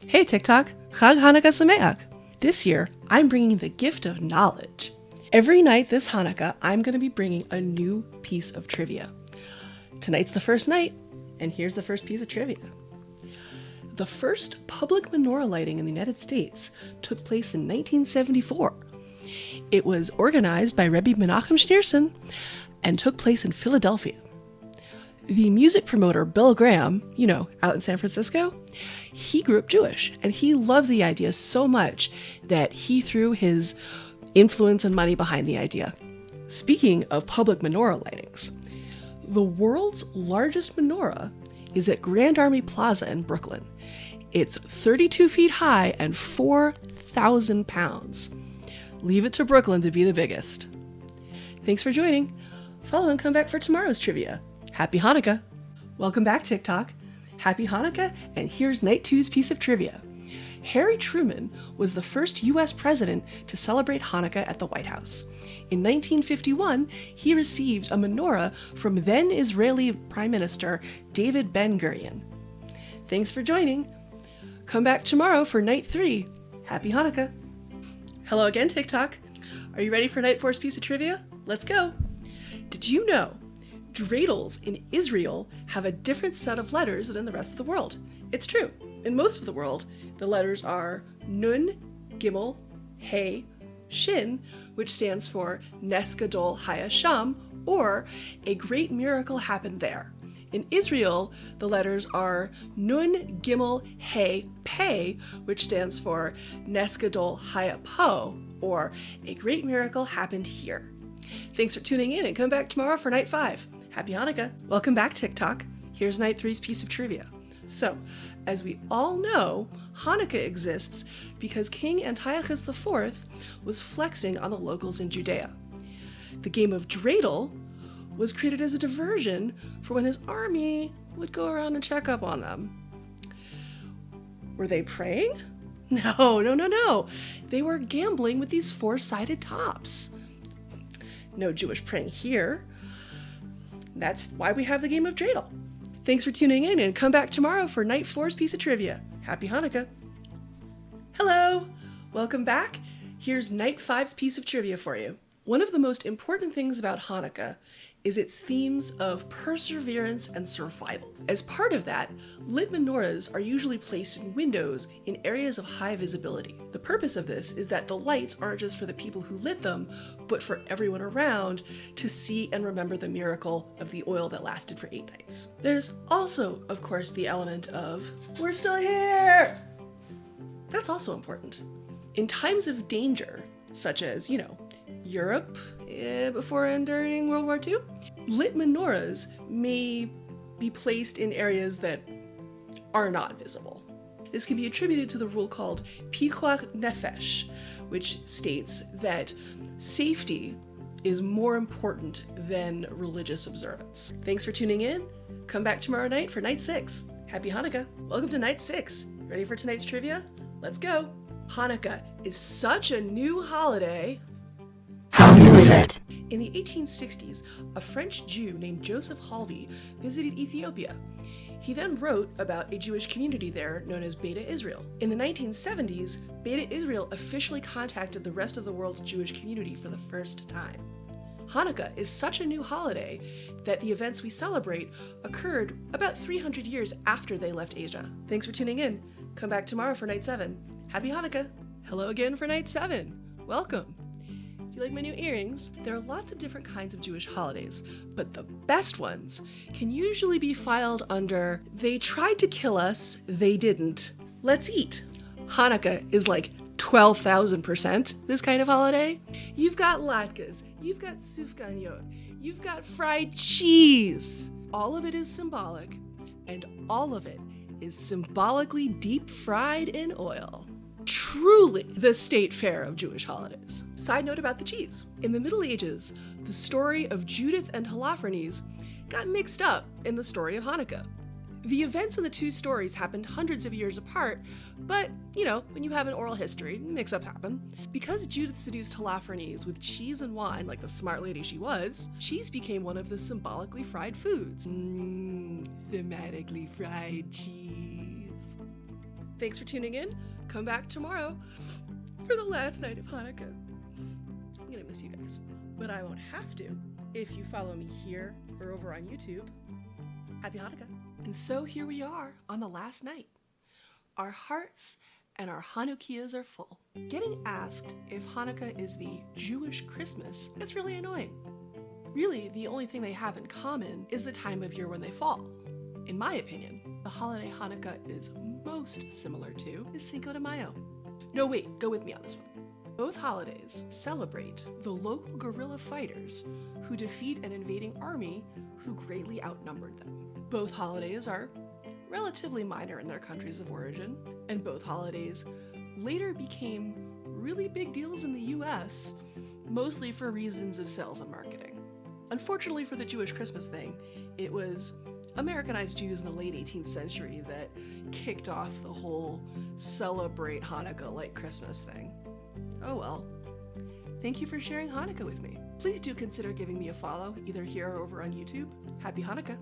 Hey TikTok, Chag Hanukkah Sameach. This year, I'm bringing the gift of knowledge. Every night this Hanukkah, I'm going to be bringing a new piece of trivia. Tonight's the first night, and here's the first piece of trivia. The first public menorah lighting in the United States took place in 1974. It was organized by Rebbe Menachem Schneerson and took place in Philadelphia. The music promoter Bill Graham, out in San Francisco, he grew up Jewish, and he loved the idea so much that he threw his influence and money behind the idea. Speaking of public menorah lightings, the world's largest menorah is at Grand Army Plaza in Brooklyn. It's 32 feet high and 4,000 pounds. Leave it to Brooklyn to be the biggest. Thanks for joining. Follow and come back for tomorrow's trivia. Happy Hanukkah! Welcome back, TikTok. Happy Hanukkah, and here's night two's piece of trivia. Harry Truman was the first U.S. president to celebrate Hanukkah at the White House. In 1951, he received a menorah from then Israeli Prime Minister David Ben-Gurion. Thanks for joining. Come back tomorrow for night 3. Happy Hanukkah! Hello again, TikTok. Are you ready for night 4's piece of trivia? Let's go! Did you know dreidels in Israel have a different set of letters than in the rest of the world? It's true. In most of the world, the letters are Nun, Gimel, Hey, Shin, which stands for Nes Gadol Hayasham, or a great miracle happened there. In Israel, the letters are Nun, Gimel, Hey, Pei, which stands for Nes Gadol Hayapo, or a great miracle happened here. Thanks for tuning in, and come back tomorrow for night 5. Happy Hanukkah! Welcome back, TikTok. Here's night 3's piece of trivia. So, as we all know, Hanukkah exists because King Antiochus IV was flexing on the locals in Judea. The game of dreidel was created as a diversion for when his army would go around and check up on them. Were they praying? No. They were gambling with these 4-sided tops. No Jewish praying here. That's why we have the game of dreidel. Thanks for tuning in, and come back tomorrow for night 4's piece of trivia. Happy Hanukkah! Hello! Welcome back. Here's night 5's piece of trivia for you. One of the most important things about Hanukkah is its themes of perseverance and survival. As part of that, lit menorahs are usually placed in windows in areas of high visibility. The purpose of this is that the lights aren't just for the people who lit them, but for everyone around to see and remember the miracle of the oil that lasted for 8 nights. There's also, of course, the element of, we're still here! That's also important. In times of danger, such as, Europe before and during World War II, lit menorahs may be placed in areas that are not visible. This can be attributed to the rule called Pikuach Nefesh, which states that safety is more important than religious observance. Thanks for tuning in. Come back tomorrow night for night 6. Happy Hanukkah. Welcome to night 6. Ready for tonight's trivia? Let's go. Hanukkah is such a new holiday. How new is it? In the 1860s, a French Jew named Joseph Halvey visited Ethiopia. He then wrote about a Jewish community there known as Beta Israel. In the 1970s, Beta Israel officially contacted the rest of the world's Jewish community for the first time. Hanukkah is such a new holiday that the events we celebrate occurred about 300 years after they left Asia. Thanks for tuning in. Come back tomorrow for night 7. Happy Hanukkah! Hello again for night 7. Welcome! Do you like my new earrings? There are lots of different kinds of Jewish holidays, but the best ones can usually be filed under they tried to kill us, they didn't, let's eat. Hanukkah is like 12,000% this kind of holiday. You've got latkes, you've got sufganiyot, you've got fried cheese. All of it is symbolic, and all of it is symbolically deep fried in oil. Truly the state fair of Jewish holidays. Side note about the cheese. In the Middle Ages, the story of Judith and Holofernes got mixed up in the story of Hanukkah. The events in the two stories happened hundreds of years apart, but, when you have an oral history, mix-up happen. Because Judith seduced Holofernes with cheese and wine like the smart lady she was, cheese became one of the symbolically fried foods. Thematically fried cheese. Thanks for tuning in. Come back tomorrow for the last night of Hanukkah. I'm gonna miss you guys, but I won't have to if you follow me here or over on YouTube. Happy Hanukkah. And so here we are on the last night. Our hearts and our Hanukkiahs are full. Getting asked if Hanukkah is the Jewish Christmas is really annoying. Really, the only thing they have in common is the time of year when they fall. In my opinion, the holiday Hanukkah is most similar to is Cinco de Mayo. No, wait, go with me on this one. Both holidays celebrate the local guerrilla fighters who defeat an invading army who greatly outnumbered them. Both holidays are relatively minor in their countries of origin, and both holidays later became really big deals in the US, mostly for reasons of sales and marketing. Unfortunately for the Jewish Christmas thing, it was Americanized Jews in the late 18th century that kicked off the whole celebrate Hanukkah like Christmas thing. Oh well. Thank you for sharing Hanukkah with me. Please do consider giving me a follow either here or over on YouTube. Happy Hanukkah!